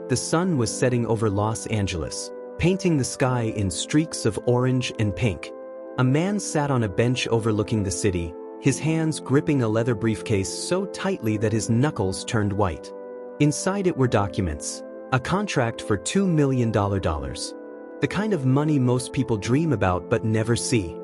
The sun was setting over Los Angeles, painting the sky in streaks of orange and pink. A man sat on a bench overlooking the city, his hands gripping a leather briefcase so tightly that his knuckles turned white. Inside it were documents, a contract for $2 million. The kind of money most people dream about but never see.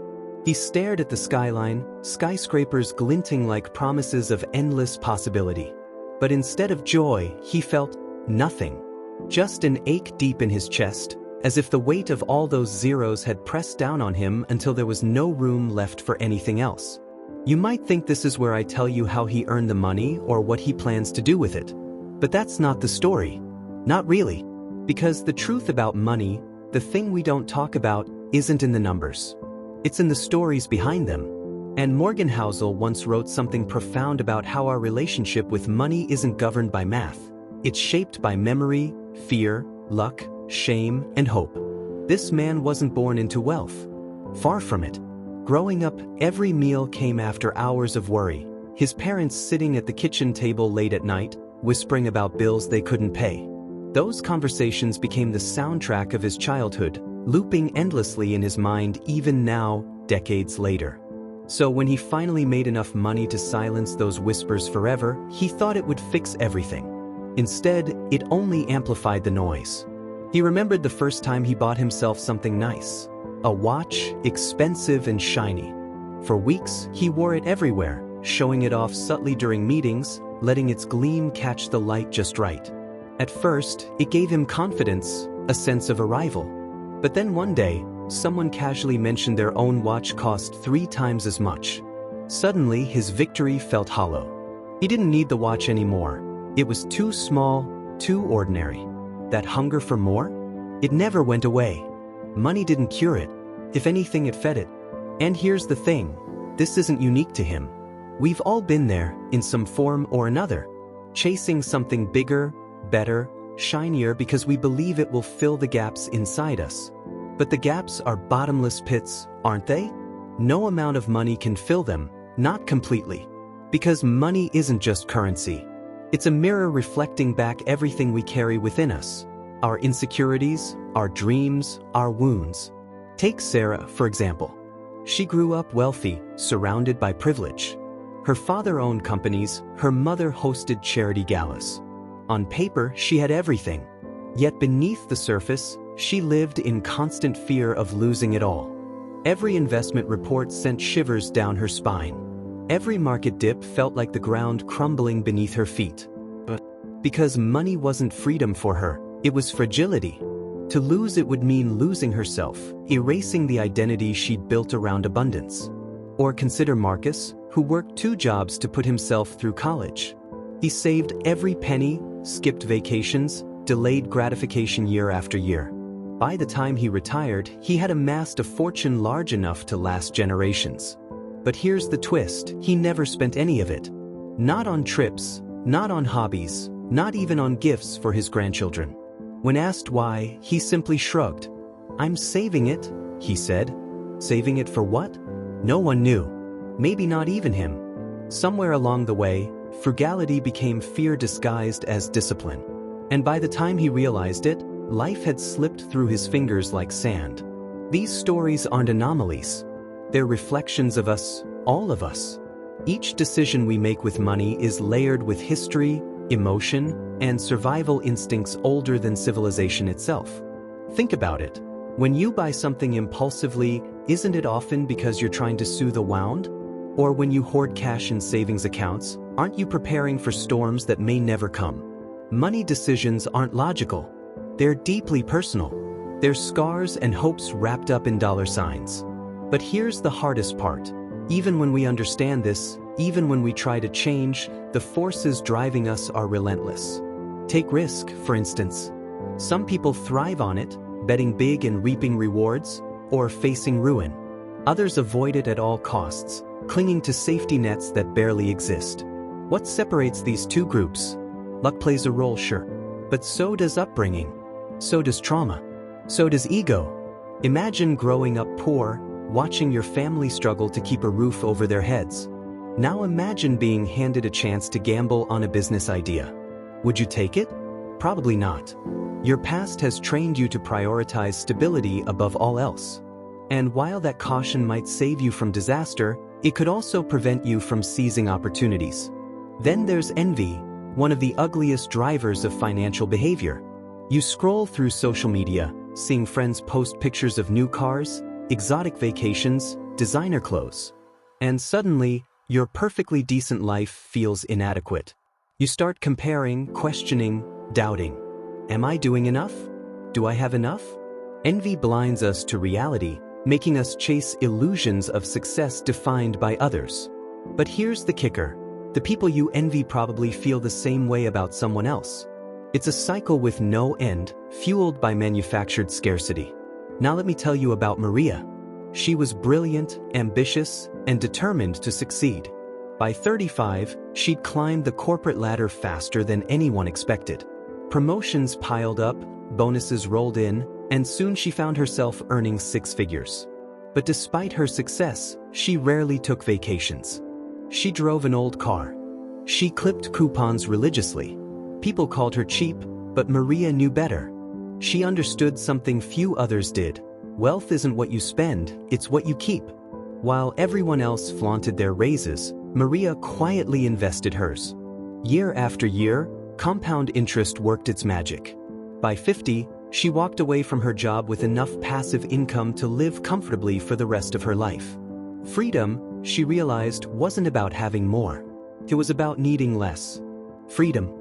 He stared at the skyline, skyscrapers glinting like promises of endless possibility. But instead of joy, he felt nothing. Just an ache deep in his chest, as if the weight of all those zeros had pressed down on him until there was no room left for anything else. You might think this is where I tell you how he earned the money or what he plans to do with it. But that's not the story. Not really. Because the truth about money, the thing we don't talk about, isn't in the numbers. It's in the stories behind them. And Morgan Housel once wrote something profound about how our relationship with money isn't governed by math. It's shaped by memory, fear, luck, shame, and hope. This man wasn't born into wealth. Far from it. Growing up, every meal came after hours of worry, his parents sitting at the kitchen table late at night, whispering about bills they couldn't pay. Those conversations became the soundtrack of his childhood, looping endlessly in his mind even now, decades later. So when he finally made enough money to silence those whispers forever, he thought it would fix everything. Instead, it only amplified the noise. He remembered the first time he bought himself something nice. A watch, expensive and shiny. For weeks, he wore it everywhere, showing it off subtly during meetings, letting its gleam catch the light just right. At first, it gave him confidence, a sense of arrival. But then one day, someone casually mentioned their own watch cost 3 times as much. Suddenly, his victory felt hollow. He didn't need the watch anymore. It was too small, too ordinary. That hunger for more? It never went away. Money didn't cure it. If anything, it fed it. And here's the thing. This isn't unique to him. We've all been there, in some form or another. Chasing something bigger, better, shinier because we believe it will fill the gaps inside us. But the gaps are bottomless pits, aren't they? No amount of money can fill them, not completely. Because money isn't just currency. It's a mirror reflecting back everything we carry within us. Our insecurities, our dreams, our wounds. Take Sarah, for example. She grew up wealthy, surrounded by privilege. Her father owned companies, her mother hosted charity galas. On paper, she had everything. Yet beneath the surface, she lived in constant fear of losing it all. Every investment report sent shivers down her spine. Every market dip felt like the ground crumbling beneath her feet. But because money wasn't freedom for her, it was fragility. To lose it would mean losing herself, erasing the identity she'd built around abundance. Or consider Marcus, who worked 2 jobs to put himself through college. He saved every penny, skipped vacations, delayed gratification year after year. By the time he retired, he had amassed a fortune large enough to last generations. But here's the twist, he never spent any of it. Not on trips, not on hobbies, not even on gifts for his grandchildren. When asked why, he simply shrugged. "I'm saving it," he said. Saving it for what? No one knew. Maybe not even him. Somewhere along the way, frugality became fear disguised as discipline. And by the time he realized it, life had slipped through his fingers like sand. These stories aren't anomalies. They're reflections of us, all of us. Each decision we make with money is layered with history, emotion, and survival instincts older than civilization itself. Think about it. When you buy something impulsively, isn't it often because you're trying to soothe a wound? Or when you hoard cash in savings accounts, aren't you preparing for storms that may never come? Money decisions aren't logical. They're deeply personal. They're scars and hopes wrapped up in dollar signs. But here's the hardest part. Even when we understand this, even when we try to change, the forces driving us are relentless. Take risk, for instance. Some people thrive on it, betting big and reaping rewards, or facing ruin. Others avoid it at all costs, clinging to safety nets that barely exist. What separates these 2 groups? Luck plays a role, sure. But so does upbringing. So does trauma. So does ego. Imagine growing up poor, watching your family struggle to keep a roof over their heads. Now imagine being handed a chance to gamble on a business idea. Would you take it? Probably not. Your past has trained you to prioritize stability above all else. And while that caution might save you from disaster, it could also prevent you from seizing opportunities. Then there's envy, one of the ugliest drivers of financial behavior. You scroll through social media, seeing friends post pictures of new cars, exotic vacations, designer clothes. And suddenly, your perfectly decent life feels inadequate. You start comparing, questioning, doubting. Am I doing enough? Do I have enough? Envy blinds us to reality, making us chase illusions of success defined by others. But here's the kicker. The people you envy probably feel the same way about someone else. It's a cycle with no end, fueled by manufactured scarcity. Now let me tell you about Maria. She was brilliant, ambitious, and determined to succeed. By 35, she'd climbed the corporate ladder faster than anyone expected. Promotions piled up, bonuses rolled in, and soon she found herself earning six figures. But despite her success, she rarely took vacations. She drove an old car. She clipped coupons religiously. People called her cheap, but Maria knew better. She understood something few others did. Wealth isn't what you spend, it's what you keep. While everyone else flaunted their raises, Maria quietly invested hers. Year after year, compound interest worked its magic. By 50, she walked away from her job with enough passive income to live comfortably for the rest of her life. Freedom, she realized, wasn't about having more. It was about needing less. Freedom.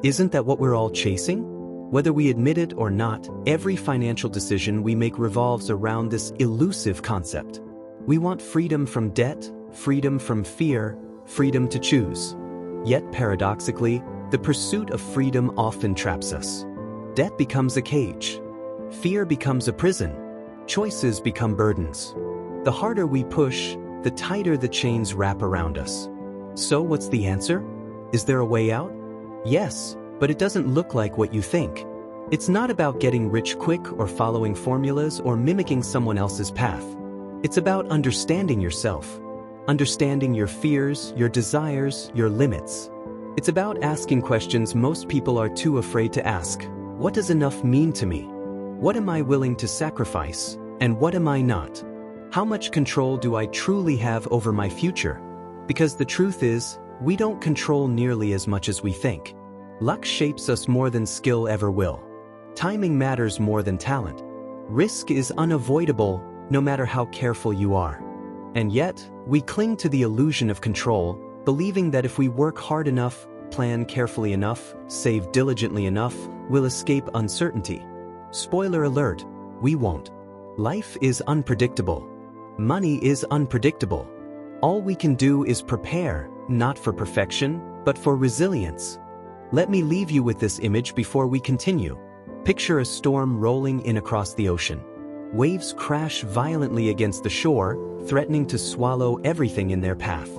Isn't that what we're all chasing? Whether we admit it or not, every financial decision we make revolves around this elusive concept. We want freedom from debt, freedom from fear, freedom to choose. Yet paradoxically, the pursuit of freedom often traps us. Debt becomes a cage. Fear becomes a prison. Choices become burdens. The harder we push, the tighter the chains wrap around us. So what's the answer? Is there a way out? Yes, but it doesn't look like what you think. It's not about getting rich quick or following formulas or mimicking someone else's path. It's about understanding yourself, understanding your fears, your desires, your limits. It's about asking questions most people are too afraid to ask. What does enough mean to me? What am I willing to sacrifice? And what am I not? How much control do I truly have over my future? Because the truth is, we don't control nearly as much as we think. Luck shapes us more than skill ever will. Timing matters more than talent. Risk is unavoidable, no matter how careful you are. And yet, we cling to the illusion of control, believing that if we work hard enough, plan carefully enough, save diligently enough, we'll escape uncertainty. Spoiler alert, we won't. Life is unpredictable. Money is unpredictable. All we can do is prepare, not for perfection, but for resilience. Let me leave you with this image before we continue. Picture a storm rolling in across the ocean. Waves crash violently against the shore, threatening to swallow everything in their path.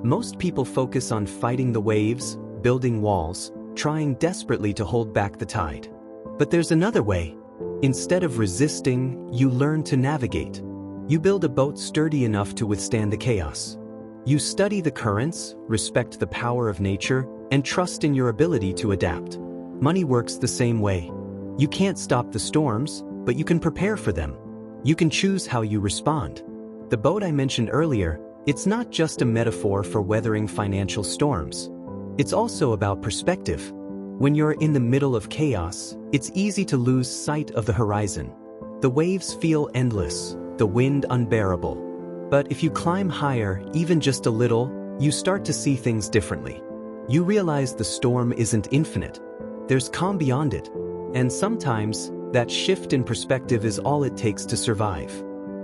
Most people focus on fighting the waves, building walls, trying desperately to hold back the tide. But there's another way. Instead of resisting, you learn to navigate. You build a boat sturdy enough to withstand the chaos. You study the currents, respect the power of nature, and trust in your ability to adapt. Money works the same way. You can't stop the storms, but you can prepare for them. You can choose how you respond. The boat I mentioned earlier, it's not just a metaphor for weathering financial storms. It's also about perspective. When you're in the middle of chaos, it's easy to lose sight of the horizon. The waves feel endless, the wind unbearable. But if you climb higher, even just a little, you start to see things differently. You realize the storm isn't infinite. There's calm beyond it. And sometimes, that shift in perspective is all it takes to survive.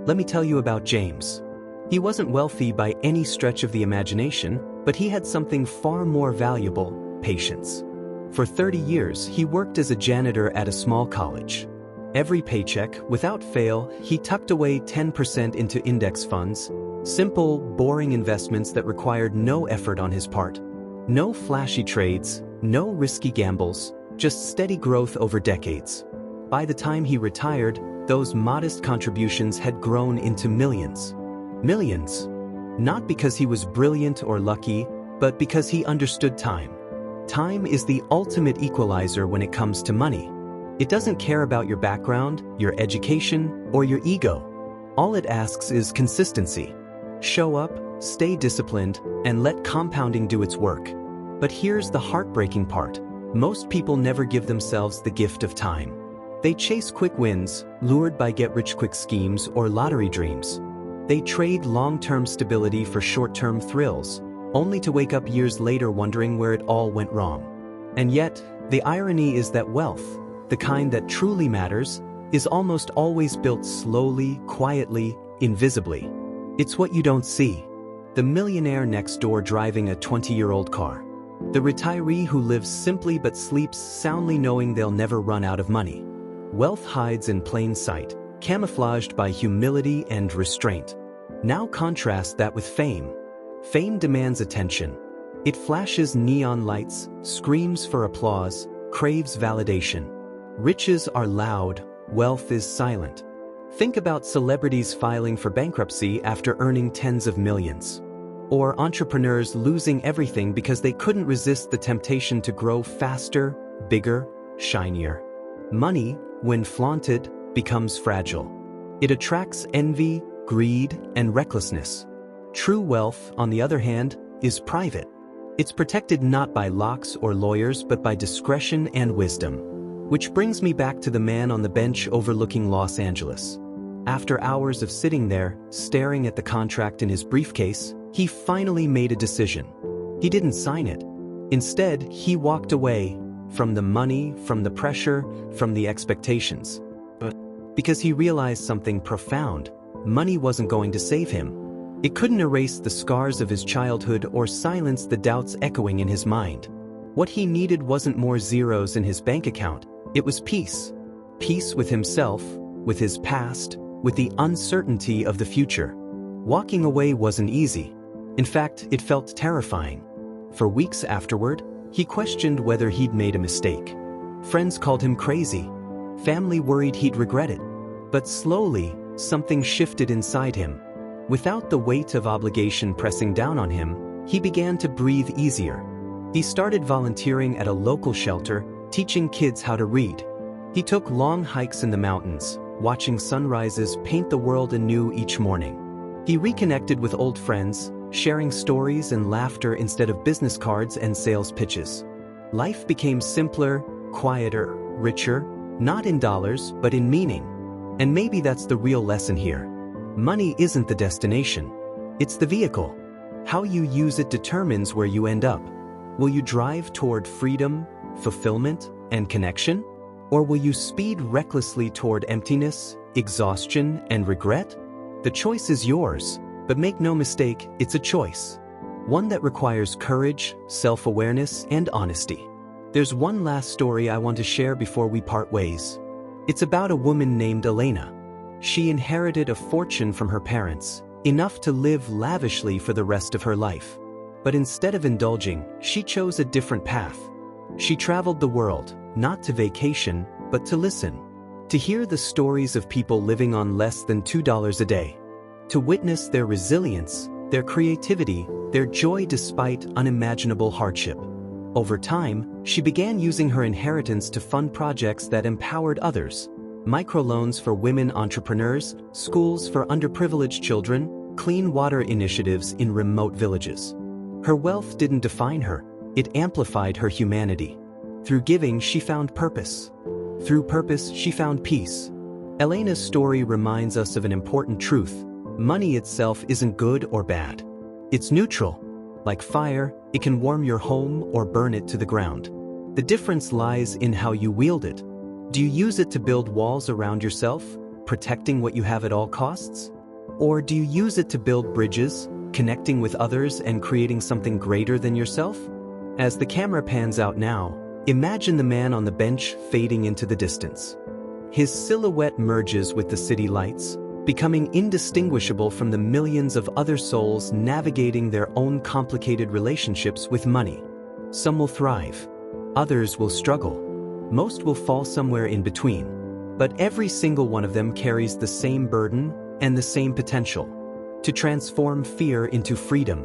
Let me tell you about James. He wasn't wealthy by any stretch of the imagination, but he had something far more valuable: patience. For 30 years, he worked as a janitor at a small college. Every paycheck, without fail, he tucked away 10% into index funds, simple, boring investments that required no effort on his part. No flashy trades, no risky gambles, just steady growth over decades. By the time he retired, those modest contributions had grown into millions. Millions. Not because he was brilliant or lucky, but because he understood time. Time is the ultimate equalizer when it comes to money. It doesn't care about your background, your education, or your ego. All it asks is consistency. Show up, stay disciplined, and let compounding do its work. But here's the heartbreaking part. Most people never give themselves the gift of time. They chase quick wins, lured by get-rich-quick schemes or lottery dreams. They trade long-term stability for short-term thrills, only to wake up years later wondering where it all went wrong. And yet, the irony is that wealth, the kind that truly matters, is almost always built slowly, quietly, invisibly. It's what you don't see. The millionaire next door driving a 20-year-old car. The retiree who lives simply but sleeps soundly knowing they'll never run out of money. Wealth hides in plain sight, camouflaged by humility and restraint. Now contrast that with fame. Fame demands attention. It flashes neon lights, screams for applause, craves validation. Riches are loud, wealth is silent. Think about celebrities filing for bankruptcy after earning tens of millions. Or entrepreneurs losing everything because they couldn't resist the temptation to grow faster, bigger, shinier. Money, when flaunted, becomes fragile. It attracts envy, greed, and recklessness. True wealth, on the other hand, is private. It's protected not by locks or lawyers but by discretion and wisdom. Which brings me back to the man on the bench overlooking Los Angeles. After hours of sitting there, staring at the contract in his briefcase, he finally made a decision. He didn't sign it. Instead, he walked away from the money, from the pressure, from the expectations. Because he realized something profound. Money wasn't going to save him. It couldn't erase the scars of his childhood or silence the doubts echoing in his mind. What he needed wasn't more zeros in his bank account. It was peace. Peace with himself, with his past, with the uncertainty of the future. Walking away wasn't easy. In fact, it felt terrifying. For weeks afterward, he questioned whether he'd made a mistake. Friends called him crazy. Family worried he'd regret it. But slowly, something shifted inside him. Without the weight of obligation pressing down on him, he began to breathe easier. He started volunteering at a local shelter, teaching kids how to read. He took long hikes in the mountains, watching sunrises paint the world anew each morning. He reconnected with old friends, sharing stories and laughter instead of business cards and sales pitches. Life became simpler, quieter, richer, not in dollars, but in meaning. And maybe that's the real lesson here. Money isn't the destination. It's the vehicle. How you use it determines where you end up. Will you drive toward freedom, fulfillment, and connection? Or will you speed recklessly toward emptiness, exhaustion, and regret? The choice is yours, but make no mistake, it's a choice. One that requires courage, self-awareness, and honesty. There's one last story I want to share before we part ways. It's about a woman named Elena. She inherited a fortune from her parents, enough to live lavishly for the rest of her life. But instead of indulging, she chose a different path. She traveled the world, not to vacation, but to listen. To hear the stories of people living on less than $2 a day. To witness their resilience, their creativity, their joy despite unimaginable hardship. Over time, she began using her inheritance to fund projects that empowered others. Microloans for women entrepreneurs, schools for underprivileged children, clean water initiatives in remote villages. Her wealth didn't define her, it amplified her humanity. Through giving, she found purpose. Through purpose, she found peace. Elena's story reminds us of an important truth. Money itself isn't good or bad. It's neutral. Like fire, it can warm your home or burn it to the ground. The difference lies in how you wield it. Do you use it to build walls around yourself, protecting what you have at all costs? Or do you use it to build bridges, connecting with others and creating something greater than yourself? As the camera pans out now, imagine the man on the bench fading into the distance. His silhouette merges with the city lights, becoming indistinguishable from the millions of other souls navigating their own complicated relationships with money. Some will thrive. Others will struggle. Most will fall somewhere in between. But every single one of them carries the same burden and the same potential. To transform fear into freedom.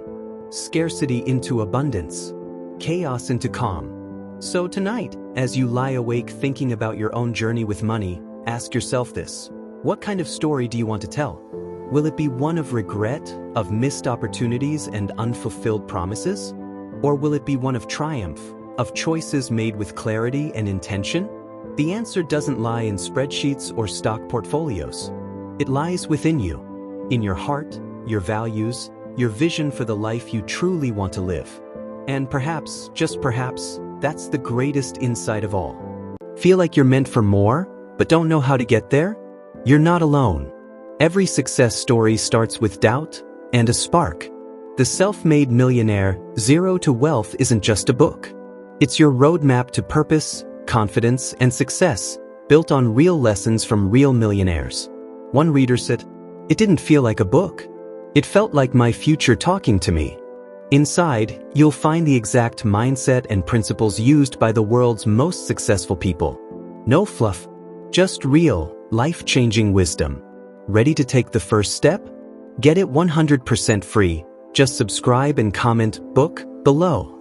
Scarcity into abundance. chaos into calm. So tonight, as you lie awake thinking about your own journey with money, ask yourself this: what kind of story do you want to tell? Will it be one of regret, of missed opportunities and unfulfilled promises? Or will it be one of triumph, of choices made with clarity and intention? The answer doesn't lie in spreadsheets or stock portfolios. It lies within you, in your heart, your values, your vision for the life you truly want to live. And perhaps, just perhaps, that's the greatest insight of all. Feel like you're meant for more, but don't know how to get there? You're not alone. Every success story starts with doubt and a spark. The Self-Made Millionaire, Zero to Wealth isn't just a book. It's your roadmap to purpose, confidence, and success, built on real lessons from real millionaires. One reader said, "It didn't feel like a book. It felt like my future talking to me." Inside, you'll find the exact mindset and principles used by the world's most successful people. No fluff, just real, life-changing wisdom. Ready to take the first step? Get it 100% free. Just subscribe and comment "book" below.